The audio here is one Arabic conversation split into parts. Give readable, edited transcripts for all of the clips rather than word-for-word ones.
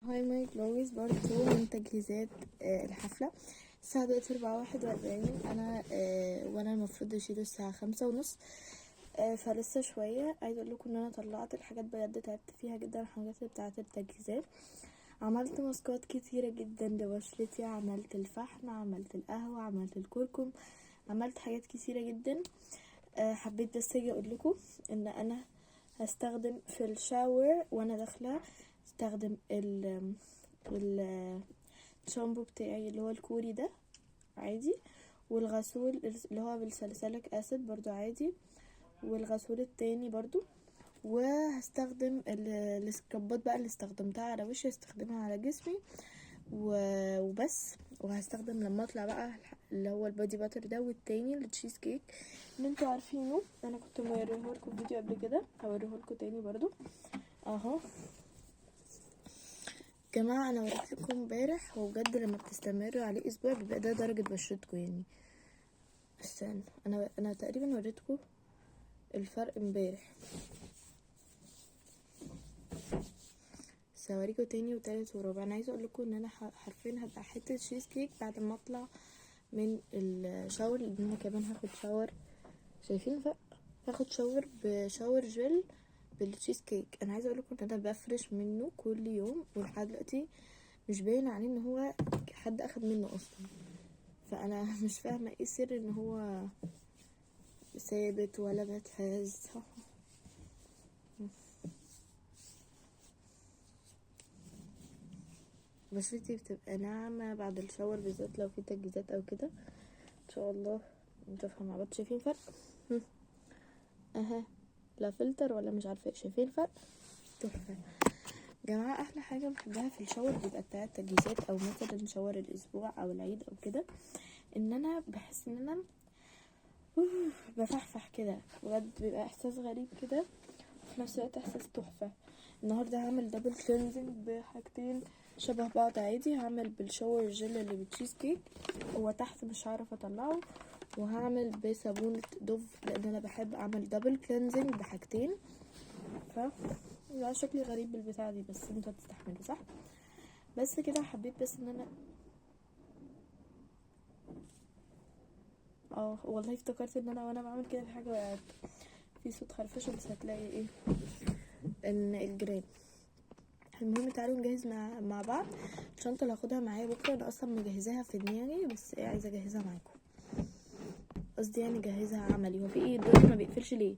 هاي ماي جلويز برضو من تجهيزات الحفلة. الساعة دلوقتي 4:41. أنا وأنا المفروض أشيله الساعة 5:30. فلسه شوية. عايزة أقولكم إن أنا طلعت الحاجات، بجد تعبت فيها جدا، الحاجات بتاعة التجهيزات. عملت ماسكات كتيرة جدا لبشرتي، عملت الفحم، عملت القهوة، عملت الكركم، عملت حاجات كتيرة جدا. حبيت بس اجي اقولكم ان انا هستخدم في الشاور وانا داخله، استخدم الشامبو بتاعي اللي هو الكوري ده عادي، والغسول اللي هو بالساليسيليك اسيد برضو عادي، والغسول التاني برضو. وهستخدم السكرابات بقى اللي استخدمتها على وشي هستخدمها على جسمي وبس. وهستخدم لما اطلع بقى اللي هو البادي باتر ده، والتاني التشيز كيك اللي انتوا عارفينه. انا كنت موريهولكم فيديو قبل كده، هوريهولكم تاني برضو اهو. جماعه انا وريتلكم امبارح، هو بجد لما بتستمروا عليه اسبوع بيبقى ده درجه بشرتكم يعني. استنى، انا تقريبا وريتكم الفرق امبارح، بس هوريكم تاني وتالت ورابع. انا عايزه اقولكم ان انا حرفيا هبقى حته تشيز كيك بعد ما اطلع من الشاور، لان انا كمان هاخد شاور. شايفين بقى؟ هاخد شاور بشاور جل بالتشيز كيك. انا عايزه اقولكم ان انا بفرش منه كل يوم، ولحد دلوقتي مش باين عليه ان هو حد اخد منه اصلا. فانا مش فاهمه ايه سر ان هو ثابت ولا بتهز. بشرتي بتبقى ناعمه بعد الشاور، بالذات لو في تجهيزات او كده. ان شاء الله نشوفها مع بعض. شايفين فرق؟ اها، لا فلتر ولا مش عارفه. شايفين الفرق؟ تحفه. جماعه احلى حاجه بحبها في الشاور بيبقى بتاع التجهيزات، او مثلا شاور الاسبوع او العيد او كده، ان انا بحس ان انا بفحفح كده. بجد بيبقى احساس غريب كده، وفي نفس الوقت احساس تحفه. النهارده هعمل دبل كلينزنج بحاجتين شبه بعض عادي. هعمل بالشاور جل اللي بالتشيز كيك، هو تحت مش هعرف اطلعه، وهعمل بصابونة دوف لان انا بحب اعمل دبل كلينزنج بحاجتين. لا شكلي غريب بالبتاع دي، بس انتوا هتستحملوا صح؟ بس كده حبيت بس ان انا والله افتكرت ان انا وانا بعمل كده في حاجه وقعت في صوت خرفشه، بس هتلاقي ايه ان الجيران. المهم تعالوا نجهز مع بعض. الشنطه اللي هاخدها معايا بكره انا اصلا مجهزاها في دماغي، بس ايه عايزه اجهزها معاكم. قصدي يعني اجهزها عملي. هو في ايه الدور ما بيقفلش ليه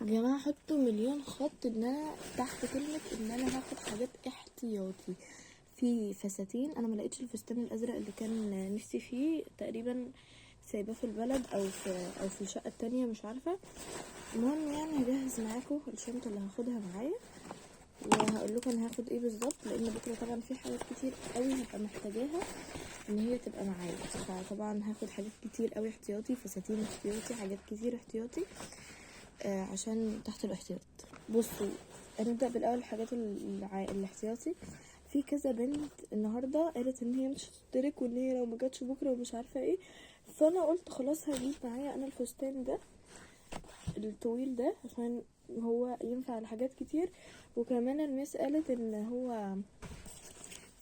يا جماعه؟ حطوا مليون خط ان انا تحت كلمه ان انا هاخد حاجات احتياطي. في فساتين، انا ما لقيتش الفستان الازرق اللي كان نفسي فيه، تقريبا سايباه في البلد او في الشقه التانية مش عارفه. المهم يعني هجهز معاكم الشنطه اللي هاخدها معايا، وهقول لكم انا هاخد ايه بالظبط، لان بكره طبعا في حاجات كتير قوي هبقى محتاجاها ان هي تبقى معايا. فطبعا هاخد حاجات كتير قوي احتياطي، فساتين احتياطي، حاجات كتير احتياطي عشان تحت الاحتياط. بصوا هنبدا بالاول الحاجات الاحتياطي. في كذا بنت النهارده قالت ان هي مش هتشترك، وان هي لو ما جاتش بكره ومش عارفه ايه. فانا قلت خلاص هجيب معايا انا الفستان ده الطويل ده، عشان هو ينفع لحاجات كتير. وكمان الميس قالت ان هو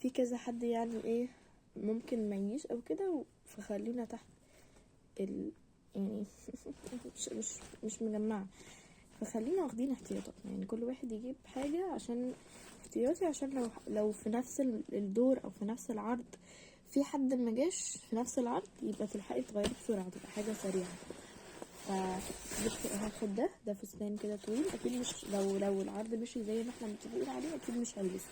في كذا حد يعني ايه ممكن ما يجيش او كده، فخلينا تحت يعني مش مجمعه، فخلينا واخدين احتياطات. يعني كل واحد يجيب حاجه عشان احتياطي، عشان لو في نفس الدور او في نفس العرض في حد ما جاش في نفس العرض، يبقى تلحقي تغيري بسرعه، تبقى حاجه سريعه. هاخد ده فستان كده طويل. اكيد مش لو العرض مشي زي ما احنا متفقين عليه اكيد مش هلبسه.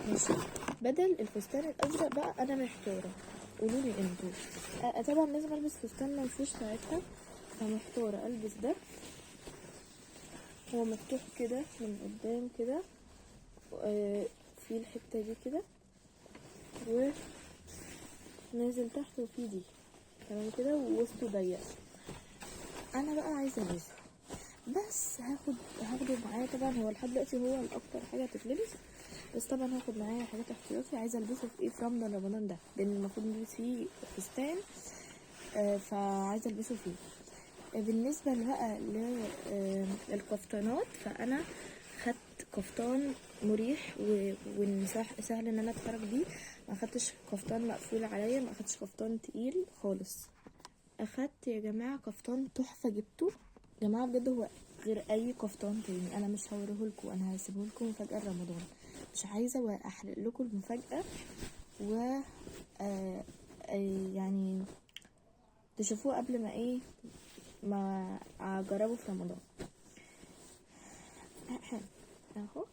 ماشي. بدل الفستان الازرق بقى انا محتاره، قولولي انتوا. طبعا لازم البس فستان منفوش ساعتها، فمحتاره البس ده. هو مفتوح كده من قدام كده، في الحته دي كده ونازل تحت، وفي دي تمام كده، ووسطه ضيق. انا بقى عايزه البسه، بس هاخده معايا. طبعا هو لحد دلوقتي هو الاكتر حاجه تتلبس، بس طبعا هاخد معايا حاجات احتياطي. عايزه البسه في ايه؟ في رمضان ده، لان المفروض نلبس فيه فستان، فعايزه البسه فيه. بالنسبه بقى للقفطانات، فانا خدت قفطان مريح وسهل ان انا اتحرك بيه. ما اخدتش كفتان مقفول عليا، ما اخدتش كفتان تقيل خالص. اخدت يا جماعه كفتان تحفه، جبته يا جماعه بجد، هو غير اي كفتان تاني. انا مش هوريهولكوا، انا هسيبهولكوا مفاجاه رمضان، مش عايزه احرق لكم المفاجاه و يعني تشوفوه قبل ما ما اجربه في رمضان. اهو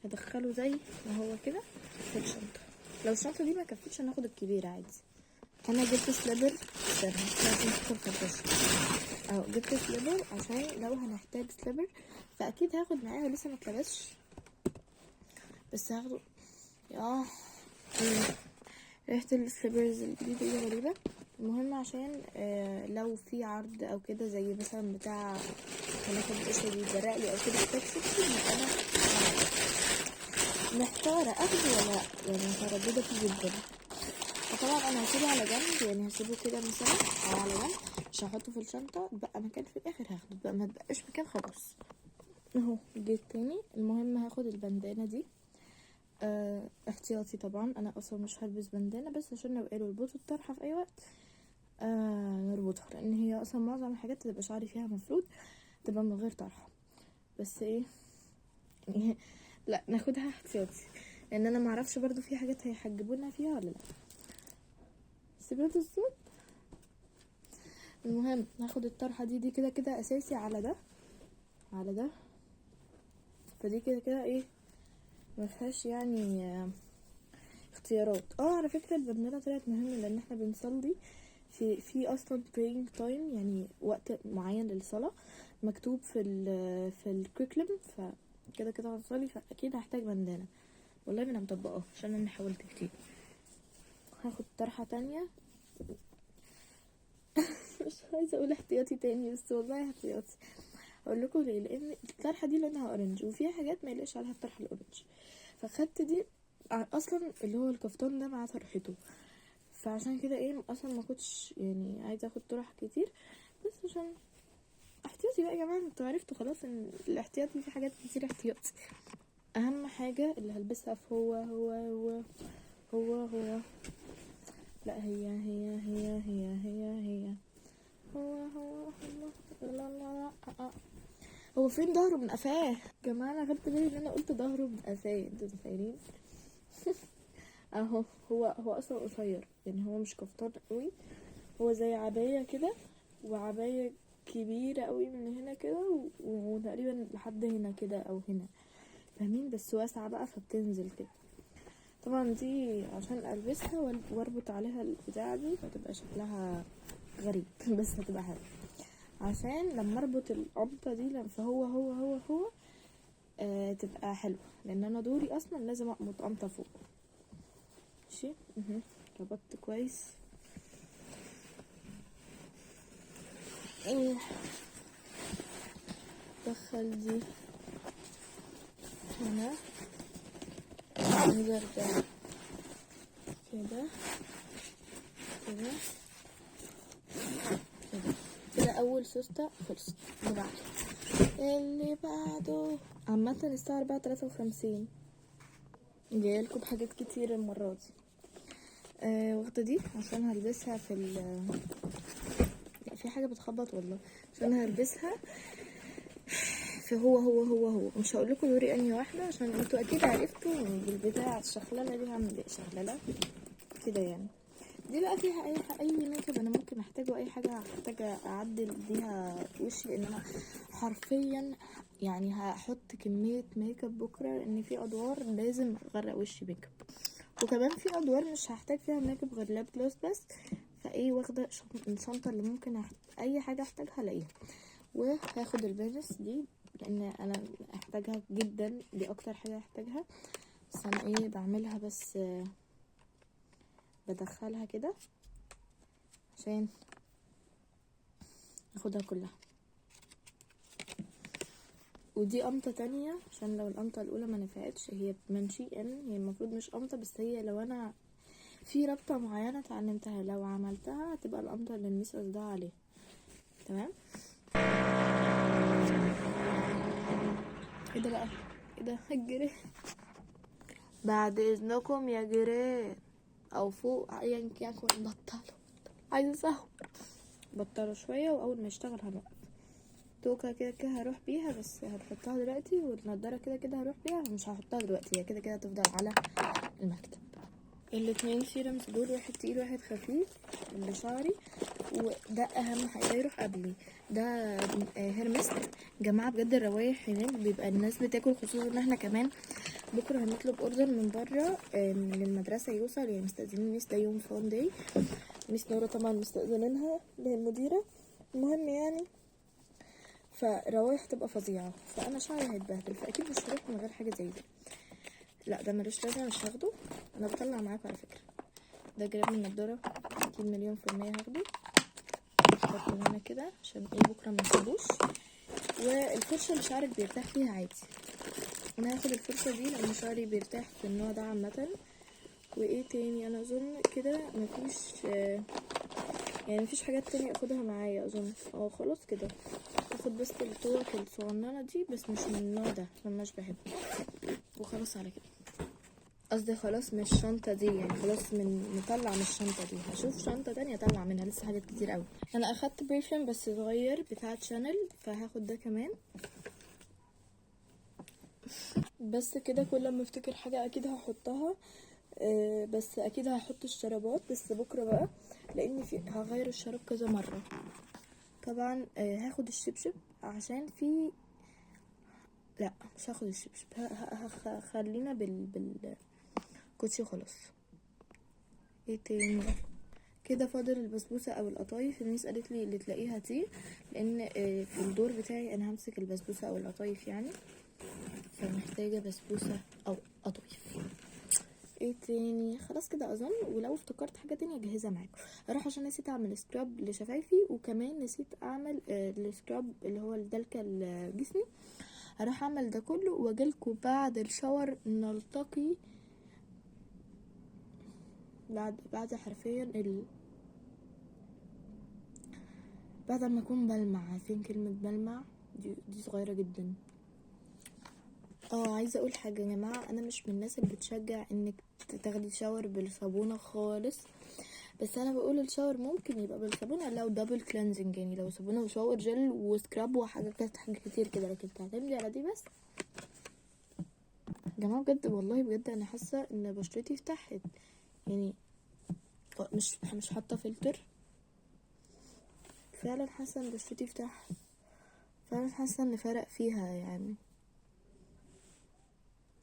هدخله زي ما هو كده في الشنطه. لو الشنطه دي ما كفتش هناخد الكبيره عادي. انا جبت سليبر، لازم تدخل فرفشه اهو. جبت سليبر عشان لو هنحتاج سليبر، فاكيد هاخد معايا، لسه ما اتلبسش بس هاخده. ريحه السليبرز الجديده دي غريبه. المهم عشان لو في عرض او كده زي مثلا بتاع هناخد القشره دي برقلي او كده محتاج سكسي، انا محتاره اخده ولا لا، يعني متردده فيه جدا. فطبعا انا هسيبه على جنب، يعني هسيبه كده مثلا او على جنب، مش هحطه في الشنطه، بقى مكان في الاخر هاخده، بقى ما تبقاش مكان خلاص. اهو جيت تاني. المهم هاخد البندانه دي احتياطي طبعا. انا اصلا مش هلبس بندانه، بس عشان لو قالوا اربطوا الطرحه في اي وقت نربطها، لان هي اصلا معظم الحاجات تبقى شعري فيها مفروض تبقى من غير طرحه، بس لا ناخدها احتياطي، لان انا معرفش برضو في حاجات هيحجبونا فيها ولا لا. سيبت الصوت. المهم هاخد الطرحه دي كده كده اساسي على ده على ده، فدي كده كده ما فيهاش يعني اختيارات. على فكره البندانه طلعت مهمه، لان احنا بنصلي في اصلا praying time، يعني وقت معين للصلاه مكتوب في الكريكلم، فكده كده هنصلي، فاكيد هحتاج بندانه. والله انا مطبقاه عشان انا حاولت كتير. هاخد طرحه تانية مش عايزه اقول احتياطي تاني، بس والله احتياطي. اقول لكم ليه، لان الطرحه دي لونها اورنج، وفيها حاجات ما يليقش عليها الطرحه الاورنج، فخدت دي اصلا اللي هو الكفتان ده مع طرحته، فعشان كده اصلا ما كنتش يعني عايزه اخد طرح كتير، بس عشان احتياطي بقى يا جماعه. انتوا عرفتوا خلاص ان الاحتياطي في حاجات كتير احتياطي. اهم حاجه اللي هلبسها في هو لا هي هو فين ظهره من قفاه يا جماعه؟ انا خدت بالي ان انا قلت ظهره من قفاه، انتوا متخيلين؟ اهو هو اصلا قصير، يعني هو مش كفتان قوي، هو زي عبايه كده، وعبايه كبيره قوي من هنا كده وتقريبا لحد هنا كده او هنا، فاهمين؟ بس واسعه بقى فبتنزل كده. طبعا دي عشان البسها واربط عليها البتاعه دي فتبقى شكلها غريب بس هتبقى حلوه، عشان لما اربط القمطه دي فهو تبقى حلوه، لان انا دوري اصلا لازم اقمط قمطه فوق. ماشي. ربطت كويس. دخل دي هنا، نرجع كده كده كده. اول سوستة خلصت. اللي بعده عامة الساعة 4:53، جايلكوا بحاجات كتير المرة دي. واخدة دي عشان هلبسها في حاجة بتخبط والله، عشان هلبسها في هو مش هقولكوا دوري انهي واحدة، عشان انتوا اكيد عرفتوا بالبتاع الشخللة دي هعمل شخللة كده يعني. دي بقى فيها اي ميك اب انا ممكن احتاجه، اي حاجه هحتاج اعدل بيها وشي، لان انا حرفيا يعني هحط كميه ميك اب بكره، لان في ادوار لازم اغرق وشي ميك اب، وكمان في ادوار مش هحتاج فيها ميك اب غير لاب جلوس بس. واخده الشنطه اللي ممكن اي حاجه احتاجها الاقيها. وهاخد البانس دي لان انا احتاجها جدا، دي اكتر حاجه احتاجها، بس انا بعملها بس بدخلها كده عشان اخدها كلها. ودي قمطة تانية عشان لو القمطة الاولى ما نفعتش، هي منشي هي المفروض مش قمطة، بس هي لو انا في ربطة معينة اتعلمتها لو عملتها هتبقى القمطة اللي الميس قصدها عليها. تمام. ايه ده بقى؟ ايه ده؟ الجري بعد اذنكم يا جيران او فوق ايا يكن بطلوا، عايزه اسهو، بطلوا شويه واول ما يشتغل هنوقف. توكه كده كده هروح بيها، بس هتحطها دلوقتي، والنضاره كده كده هروح بيها، مش هحطها دلوقتي، هي كده كده هتفضل على المكتب. الاتنين سيرمز دول، واحد تقيل واحد خفيف لشعري، وده اهم حاجه يروح قبلي. ده هيرمس جماعه، بجد الروايح هناك بيبقى الناس بتاكل، خصوصا ان احنا كمان بكره هنطلب اوردر من بره للمدرسه يوصل، يعني مستأذنين ميس، ده يوم فان داي، ميس نورة طبعا مستأذنينها اللي هي المديره. المهم يعني فروايح تبقى فظيعه، فانا شعري هيتبهدل، فاكيد مش هروح من غير حاجه زي دي. لا ده ملوش لازمه، مش هاخده. انا بطلع معاكم على فكره. ده جراب من النضاره، اكيد 100% هاخده. احطه هنا كده عشان ايه بكره ما نسيبوش. والفرشه اللي شعرك بيرتاح فيها عادي، انا هاخد الفرشه دي لان شعري بيرتاح في النوع ده عامه. وايه تاني، انا اظن كده مفيش يعني مفيش حاجات تانية اخدها معايا اظن. خلاص كده هاخد بس التوك الصغننه دي، بس مش من النوع ده عشان مش بحبه، وخلاص على كده. قصدي خلاص من الشنطه دي، يعني خلاص نطلع من الشنطه دي، هشوف شنطه تانية اطلع منها، لسه حاجات كتير قوي. انا اخدت برفيوم بس صغير بتاع شانل، فهاخد ده كمان. بس كده كل ما افتكر حاجه اكيد هحطها. بس اكيد هحط الشرابات بس بكره بقى، لان هغير الشراب كذا مره. طبعا هاخد الشبشب عشان في، لا مش هاخد الشبشب، خلينا بالكوتشي خلاص. ايه تاني كده فاضل البسبوسه او القطايف. الميس قالت لي اللي تلاقيها دي، لان في الدور بتاعي انا همسك البسبوسه او القطايف يعني، فمحتاجه بسبوسه او قطايف. ايه تاني، خلاص كده اظن. ولو افتكرت حاجه تانية اجهزها معاكم. اروح عشان نسيت اعمل سكراب لشفايفي، وكمان نسيت اعمل السكراب اللي هو الدلكه لجسمي. هروح اعمل ده كله واجيلكوا بعد الشاور نلتقي. بعد حرفيا بعد ما اكون بلمع. عارفين كلمه بلمع دي صغيره جدا. عايزه اقول حاجه يا جماعه، انا مش من الناس اللي بتشجع انك تاخدي شاور بالصابونه خالص، بس انا بقول الشاور ممكن يبقى بالصابونه لو دبل كلينزنج، يعني لو صابونه وشاور جل وسكراب وحاجات كتير كده، لكن تعتمدي على دي بس. يا جماعه بجد والله بجد انا حاسه ان بشرتي فتحت، يعني مش حاطه فلتر، فعلا حاسه ان بشرتي فتحت، فعلا حاسه ان فرق فيها يعني.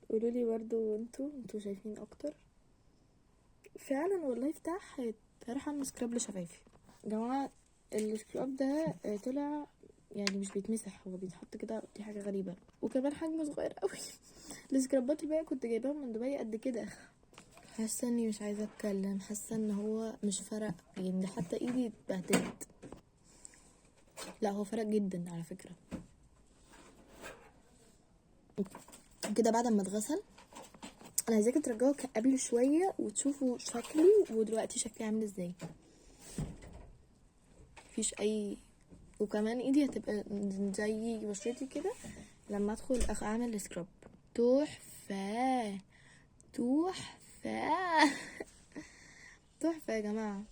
قولولي برضو انتوا شايفين اكتر. فعلا والله فتحت. هروح اعمل سكراب لشفايفي يا جماعه. السكراب ده طلع يعني مش بيتمسح، هو بيتحط كده، دي حاجه غريبه، وكمان حجمه صغير قوي. السكرابات الباقيه كنت جايباها من دبي قد كده. حاسه اني مش عايزه اتكلم، حاسه ان هو مش فرق، يعني حتى ايدي اتبهدلت. لا هو فرق جدا على فكره. كده بعد ما اتغسل انا عايزاكم ترجعوا قبل شويه وتشوفوا شكلي ودلوقتي شكلي عامل ازاي. مفيش اي، وكمان ايدي هتبقى زي بشرتي كده لما ادخل اعمل سكراب. تحفه تحفه تحفه يا جماعه.